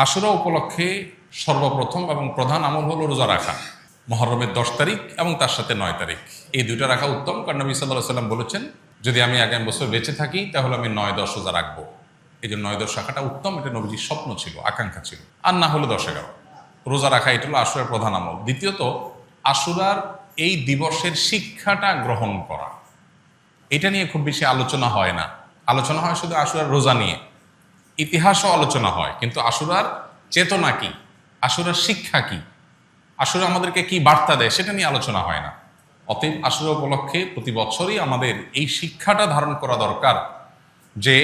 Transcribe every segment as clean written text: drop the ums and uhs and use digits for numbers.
আশুরা উপলক্ষে সর্বপ্রথম এবং প্রধান আমল হলো রোজা রাখা। মুহররমের 10 তারিখ এবং তার সাথে 9 তারিখ, এই দুইটা রাখা উত্তম। কারণ নবী সাল্লাল্লাহু আলাইহি ওয়াসাল্লাম বলেছেন, যদি আমি আগামী বছর বেঁচে থাকি তাহলে আমি 9-10 রোজা রাখবো। এই জন্য 9-10 রাখাটা উত্তম, এটা নবীজির স্বপ্ন ছিল, আকাঙ্ক্ষা ছিল। আর না হলে 10-11 রোজা রাখা, এটা হলো আশুরার প্রধান আমল। দ্বিতীয়ত, আশুরার এই দিবসের শিক্ষাটা গ্রহণ করা, এটা নিয়ে খুব বেশি আলোচনা হয় না। আলোচনা হয় শুধু আশুরার রোজা নিয়ে, ইতিহাসও আলোচনা হয়, কিন্তু আশুরার চেতনা কি, আশুরার শিক্ষা কি, আশুরা আমাদেরকে কি বার্তা দেয়, সেটা নিয়ে আলোচনা হয় না। অতএব আশুরা উপলক্ষে প্রতি বছরই আমাদের এই শিক্ষাটা ধারণ করা দরকার যে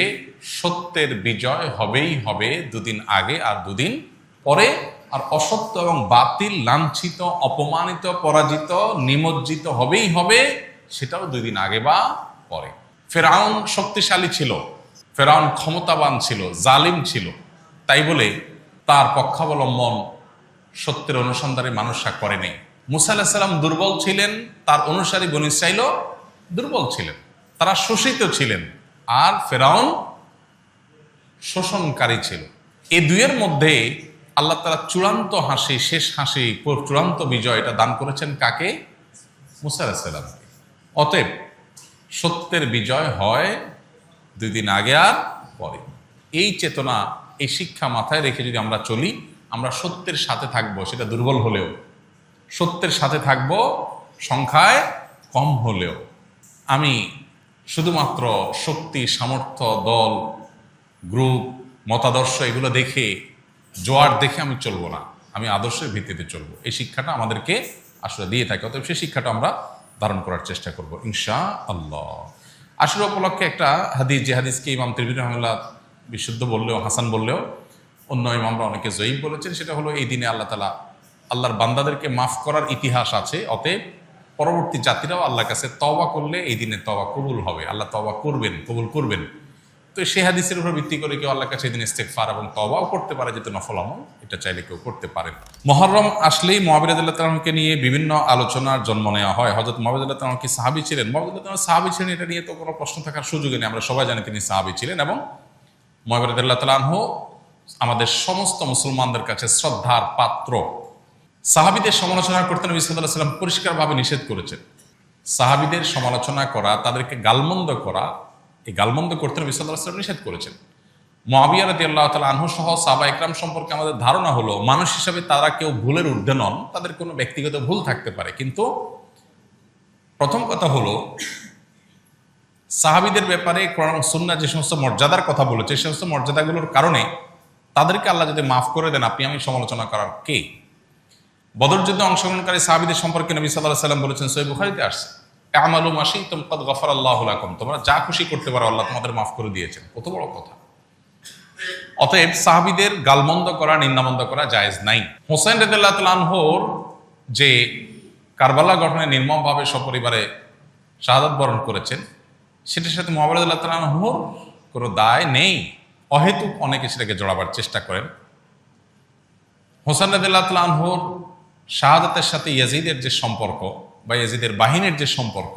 সত্যের বিজয় হবেই হবে, দুদিন আগে আর দুদিন পরে। আর অসত্য এবং বাতিল লাঞ্ছিত, অপমানিত, পরাজিত, নিমজ্জিত হবেই হবে, সেটাও 2 দিন আগে বা পরে। ফেরাউন শক্তিশালী ছিল, ফেরাউন ক্ষমতাবান ছিল, জালিম ছিল, তাই বলে তার পক্ষাবলম্বন সত্যের অনুসন্ধানে মানুষরা করেনি। মুসা আলাইহিস সালাম দুর্বল ছিলেন, তার অনুসারী বনী ইসরাঈলও দুর্বল ছিলেন, তারা শোষিত ছিলেন, আর ফেরাউন শোষণকারী ছিল। এই দুইয়ের মধ্যে আল্লাহ তাআলা চূড়ান্ত হাসি, শেষ হাসি, চূড়ান্ত বিজয় এটা দান করেছেন কাকে? মুসা আলাইহিস সালামকে। অতএব সত্যের বিজয় হয় 2 দিন আগে আর পরে। এই চেতনা, এই শিক্ষা মাথায় রেখে যদি আমরা চলি, আমরা সত্যের সাথে থাকবো, সেটা দুর্বল হলেও সত্যের সাথে থাকবো, সংখ্যায় কম হলেও। আমি শুধুমাত্র শক্তি, সামর্থ্য, দল, গ্রুপ, মতাদর্শ এগুলো দেখে, জোয়ার দেখে আমি চলবো না, আমি আদর্শের ভিত্তিতে চলবো। এই শিক্ষাটা আমাদেরকে আসলে দিয়ে থাকে। অতএব সেই শিক্ষাটা আমরা ধারণ করার চেষ্টা করব ইনশাআল্লাহ। আশুরা উপলক্ষে একটা হাদিস, যে হাদিসকে ইমাম তিরমিজি রাহিমাহুল্লাহ বিশুদ্ধ বললেও, হাসান বললেও, অন্য ইমামরা অনেকে জয়ীফ বলেছেন, সেটা হলো এই দিনে আল্লাহ তাআলা আল্লাহর বান্দাদেরকে মাফ করার ইতিহাস আছে। অতএব পরবর্তী জাতিরাও আল্লাহর কাছে তওবা করলে এই দিনে তওবা কবুল হবে, আল্লাহ তওবা করবেন, কবুল করবেন। তো সেই হাদিসের উপর ভিত্তি করে কেউ আল্লাহর কাছে এই দিন ইস্তেগফার এবং তওবাও করতে পারে, যেহেতু নফল আমল, এটা চাইলে কেউ করতে পারেন। মুহররম আসলেই মুআবিয়া রাদিয়াল্লাহু তাআলা আনহুকে নিয়ে বিভিন্ন আলোচনার জন্ম নেওয়া হয়। হযরত মুআবিয়া রাদিয়াল্লাহু তাআলা কি সাহাবী ছিলেন? মুআবিয়া রাদিয়াল্লাহু তাআলা সাহাবী ছিলেন, এটা নিয়ে তো কোনো প্রশ্ন থাকার সুযোগই নেই। আমরা সবাই জানি তিনি সাহাবী ছিলেন, এবং মুআবিয়া রাদিয়াল্লাহু তাআলা আনহু আমাদের সমস্ত মুসলমানদের কাছে শ্রদ্ধার পাত্র। সাহাবীদের সমালোচনা করতে নবী সাল্লাল্লাহু আলাইহি ওয়াসাল্লাম পরিষ্কারভাবে নিষেধ করেছেন। সাহাবীদের সমালোচনা করা, তাদেরকে গালমন্দ করা, এই গালমন্দ করতে নবী সাল্লাল্লাহু আলাইহি ওয়াসাল্লাম নিষেধ করেছেন। মুআবিয়া রাদিয়াল্লাহু তাআলা আনহু সহ সাহাবা ইকরাম সম্পর্কে আমাদের ধারণা হলো, মানুষ হিসেবে তারা কেউ ভুলের ঊর্ধ্বে নন, তাদের কোনো ব্যক্তিগত ভুল থাকতে পারে। কিন্তু প্রথম কথা হলো, সাহাবীদের ব্যাপারে কোরআন সুন্নাহ যে সমস্ত মর্যাদার কথা বলেছে, সেই সমস্ত মর্যাদাগুলোর কারণে তাদেরকে আল্লাহ যদি মাফ করে দেন, আপনি আমি সমালোচনা করার কে? বদর যুদ্ধে অংশগ্রহণকারী সাহাবীদের সম্পর্কে নবী সাল্লাল্লাহু আলাইহি ওয়াসাল্লাম বলেছেন, সহিহ বুখারীতে আসছে, আমালু মা শি'তুম ক্বাদ গাফারাল্লাহু লাকুম, তোমরা যা খুশি করতে পারো, আল্লাহ তোমাদের মাফ করে দিয়েছেন। কত বড় কথা! অতএব সাহাবীদের গালমন্দ করা, নিন্দামন্দ করা জায়েজ নাই। হোসেন রাদিয়াল্লাহু তাআলা আনহুর যে কারবালা ঘটনায় নির্মমভাবে সপরিবারে শাহাদাত বরণ করেছেন, সেটার সাথে মুআবিয়া রাদিয়াল্লাহু তাআলা আনহুর কোনো দায় নেই। অহেতুক অনেকে সেটাকে জড়াবার চেষ্টা করেন। হোসেন রাদিয়াল্লাহু তাআলা আনহুর শাহাদাতের সাথে ইয়াজিদের যে সম্পর্ক, বা ইয়াজিদের বাহিনীর যে সম্পর্ক,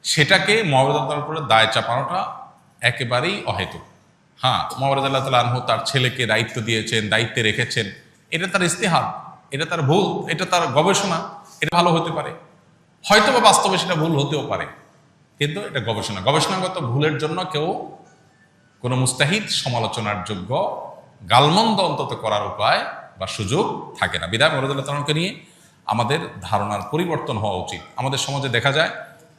সেটাকে মুআবিয়া রাদিয়াল্লাহু তাআলার উপরে দায় চাপানোটা একেবারেই অহেতুক। হ্যাঁ, মুআবিয়া রাদিয়াল্লাহু তাআলা আনহু তার ছেলেকে দায়িত্ব দিয়েছেন, দায়িত্বে রেখেছেন, এটা তার ইজতিহাদ, এটা তার ভুল, এটা তার গবেষণা, এটা ভালো হতে পারে, হয়তো বা বাস্তবে সেটা ভুল হতেও পারে, কিন্তু এটা গবেষণা। গবেষণাগত ভুলের জন্য কেউ কোনো মুস্তাহিদ সমালোচনার যোগ্য, গালমন্দ অন্তত করার উপায় বা সুযোগ থাকে না। বিধায় মুআবিয়া রাদিয়াল্লাহু তাআলাকে নিয়ে আমাদের ধারণার পরিবর্তন হওয়া উচিত। আমাদের সমাজে দেখা যায়,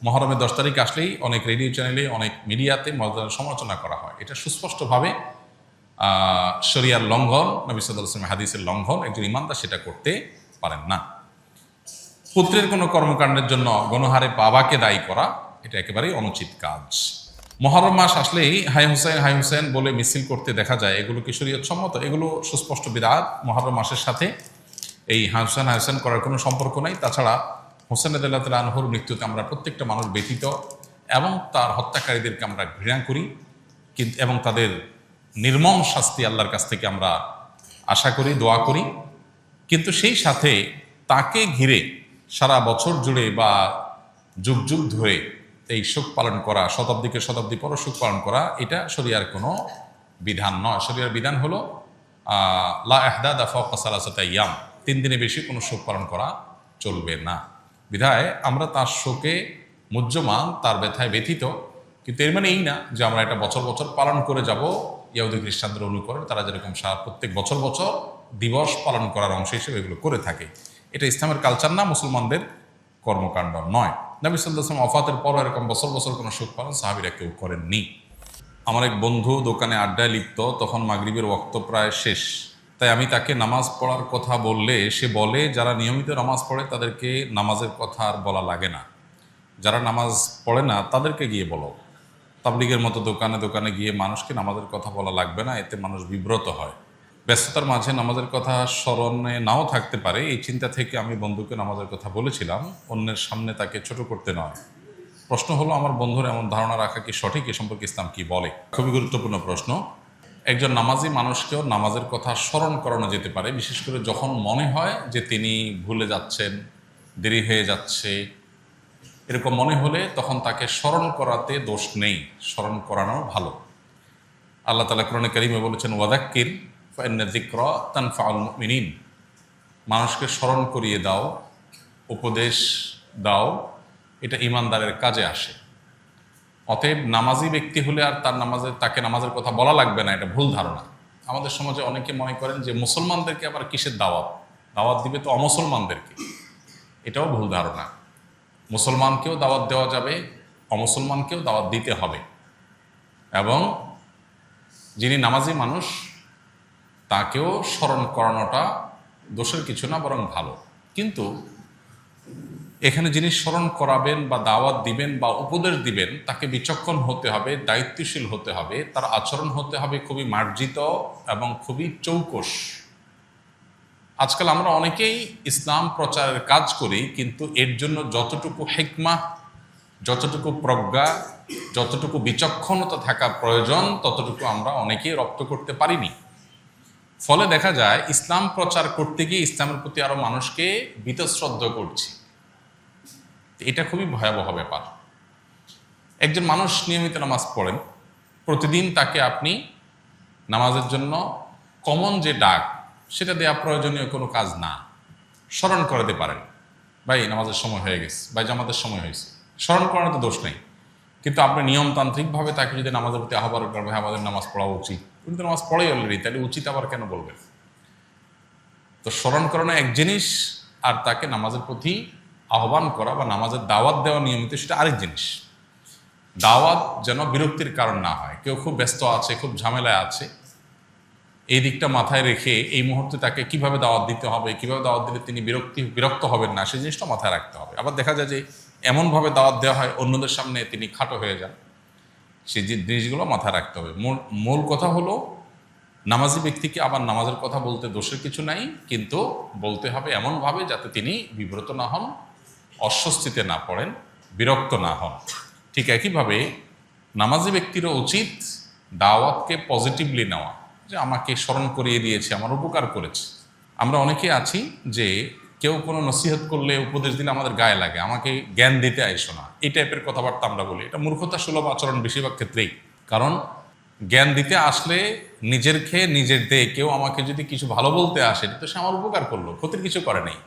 মুহররমের 10 তারিখ আসলেই অনেক রেডিও চ্যানেলে, অনেক মিডিয়াতে মুআবিয়ার সমালোচনা করা হয়। এটা সুস্পষ্টভাবে শরিয়ার লঙ্ঘন, নবী সাল্লাল্লাহু আলাইহি ওয়াসাল্লাম হাদিসের লঙ্ঘন। একজন ইমানদার সেটা করতে পারেন না। পুত্রের কোনো কর্মকাণ্ডের জন্য গণহারে বাবাকে দায়ী করা, এটা একেবারেই অনুচিত কাজ। মুহররম মাস আসলেই হাই হুসাইন বলে মিছিল করতে দেখা যায়, এগুলো কি শরীয়ত সম্মত? এগুলো সুস্পষ্ট বিদআত। মুহররম মাসের সাথে এই হাই হুসাইন করার কোনো সম্পর্ক নাই। তাছাড়া হোসেন রাদিয়াল্লাহু তাআলা আনহুর মৃত্যুতে আমরা প্রত্যেকটা মানুষ ব্যথিত, এবং তার হত্যাকারীদেরকে আমরা ঘৃণা করি, কিন্তু এবং তাদের নির্মম শাস্তি আল্লাহর কাছ থেকে আমরা আশা করি, দোয়া করি। কিন্তু সেই সাথে তাকে ঘিরে সারা বছর জুড়ে বা যুগ যুগ ধরে এই শোক পালন করা, শতাব্দীকে শতাব্দী পর শোক পালন করা, এটা শরিয়ার কোনো বিধান নয়। শরিয়ার বিধান হলো লা ইহদাদা ফাওকা সালাসাতি আইয়াম, 3 দিনে বেশি কোনো শোক পালন করা চলবে না। বিধায় আমরা তার শোকে মুহ্যমান, তার ব্যথায় ব্যথিত, কিন্তু এর মানে এই না যে আমরা এটা বছর বছর পালন করে যাব। ইহুদি খ্রিস্টানদের অনুকরণ, তারা যেরকম প্রত্যেক বছর বছর দিবস পালন করার অংশ হিসেবে এগুলো করে থাকে, এটা ইসলামের কালচার না, মুসলমানদের কর্মকাণ্ড নয়। নবী সাল্লাল্লাহু আলাইহি ওয়াসাল্লাম ওফাতের পর এরকম বছর বছর কোনো শোক পালন সাহাবীরা কেউ করেননি। আমার এক বন্ধু দোকানে আড্ডায় লিপ্ত, তখন মাগরিবের ওয়াক্ত প্রায় শেষ, তাই আমি তাকে নামাজ পড়ার কথা বললে সে বলে যারা নিয়মিত নামাজ পড়ে তাদেরকে নামাজের কথা আর বলা লাগে না, যারা নামাজ পড়ে না তাদেরকে গিয়ে বলো। তাবলিগের মতো দোকানে দোকানে গিয়ে মানুষকে নামাজের কথা বলা লাগবে না, এতে মানুষ বিব্রত হয়। ব্যস্ততার মাঝে নামাজের কথা স্মরণে নাও থাকতে পারে, এই চিন্তা থেকে আমি বন্ধুকে নামাজের কথা বলেছিলাম, অন্যের সামনে তাকে ছোট করতে নয়। প্রশ্ন হলো, আমার বন্ধুর এমন ধারণা রাখা কি সঠিক? এ সম্পর্কে ইসলাম কি বলে? খুবই গুরুত্বপূর্ণ প্রশ্ন। একজন নামাজি মানুষকেও নামাজের কথা স্মরণ করানো যেতে পারে, বিশেষ করে যখন মনে হয় যে তিনি ভুলে যাচ্ছেন, দেরি হয়ে যাচ্ছে, এরকম মনে হলে তখন তাকে স্মরণ করাতে দোষ নেই, স্মরণ করানো ভালো। আল্লাহ তাআলা কোরআনে কারীমে বলেছেন, ওয়াযাক্কির ফাইন্না যিকরা তানফাউল মুমিনিন, মানুষকে স্মরণ করিয়ে দাও, উপদেশ দাও, এটা ঈমানদারের কাজে আসে। অতএব নামাজি ব্যক্তি হলে আর তাকে নামাজের কথা বলা লাগবে না, এটা ভুল ধারণা। আমাদের সমাজে অনেকে মনে করেন যে মুসলমানদেরকে আবার কিসের দাওয়াত দিবে তো অমুসলমানদেরকে, এটাও ভুল ধারণা। মুসলমানকেও দাওয়াত দেওয়া যাবে, অমুসলমানকেও দাওয়াত দিতে হবে, এবং যিনি নামাজি মানুষ তাকেও স্মরণ করানোটা দোষের কিছু না, বরং ভালো। কিন্তু এখানে যিনি স্মরণ করাবেন বা দাওয়াত দিবেন বা উপদেশ দিবেন তাকে বিচক্ষণ হতে হবে, দায়িত্বশীল হতে হবে, তার আচরণ হতে হবে খুবই মার্জিত এবং খুবই চৌকস। আজকাল আমরা অনেকেই ইসলাম প্রচারের কাজ করি, কিন্তু এর জন্য যতটুকু হিকমা, যতটুকু প্রজ্ঞা, যতটুকু বিচক্ষণতা থাকা প্রয়োজন ততটুকু আমরা অনেকেই রপ্ত করতে পারিনি। ফলে দেখা যায় ইসলাম প্রচার করতে গিয়ে ইসলামের প্রতি আরো মানুষকে বীতশ্রদ্ধ করছি। এটা খুবই ভয়াবহ ব্যাপার। একজন মানুষ নিয়মিত নামাজ পড়েন, প্রতিদিন তাকে আপনি নামাজের জন্য কমন যে ডাক সেটা দেওয়া প্রয়োজনীয় কোনো কাজ না, স্মরণ করাতে পারেন, ভাই নামাজের সময় হয়ে গেছে, ভাই জামাতের সময় হয়েছে, স্মরণ করানো তো দোষ নেই। কিন্তু আপনি নিয়মতান্ত্রিকভাবে তাকে যদি নামাজের প্রতি আহ্বান করবেন, ভাই আমাদের নামাজ পড়া উচিত, কিন্তু নামাজ পড়াই অলরেডি, তাহলে উচিত আবার কেন বলবেন? তো স্মরণ করানো এক জিনিস, আর তাকে নামাজের প্রতি আহ্বান করা বা নামাজের দাওয়াত দেওয়া নিয়মিত সেটা আরেক জিনিস। দাওয়াত যেন বিরক্তির কারণ না হয়। কেউ খুব ব্যস্ত আছে, খুব ঝামেলায় আছে, এই দিকটা মাথায় রেখে এই মুহূর্তে তাকে কিভাবে দাওয়াত দিতে হবে, কিভাবে দাওয়াত দিলে তিনি বিরক্ত হবেন না, সেই জিনিসটা মাথায় রাখতে হবে। আবার দেখা যায় যে এমনভাবে দাওয়াত দেওয়া হয় অন্যদের সামনে তিনি খাটো হয়ে যান, সেই জিনিসগুলো মাথায় রাখতে হবে। মূল কথা হলো নামাজি ব্যক্তিকে আবার নামাজের কথা বলতে দোষের কিছু নাই, কিন্তু বলতে হবে এমনভাবে যাতে তিনি বিব্রত না হন, অস্বস্তিতে না পড়েন, বিরক্ত না হন। ঠিক একইভাবে নামাজি ব্যক্তিরও উচিত দাওয়াতকে পজিটিভলি নেওয়া, যে আমাকে স্মরণ করিয়ে দিয়েছে, আমার উপকার করেছে। আমরা অনেকে আছি যে কেউ কোনো নসিহত করলে, উপদেশ দিলে আমাদের গায়ে লাগে, আমাকে জ্ঞান দিতে আইসো না, এই টাইপের কথাবার্তা আমরা বলি। এটা মূর্খতা সুলভ আচরণ বেশিরভাগ ক্ষেত্রেই। কারণ জ্ঞান দিতে আসলে নিজের খেয়ে নিজের দেয়, কেউ আমাকে যদি কিছু ভালো বলতে আসে তো সে আমার উপকার করলো, ক্ষতির কিছু করে নেই।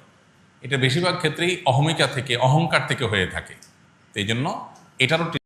এটা বেশিরভাগ ক্ষেত্রেই অহমিকা থেকে, অহংকার থেকে হয়ে থাকে। এই জন্য এটারও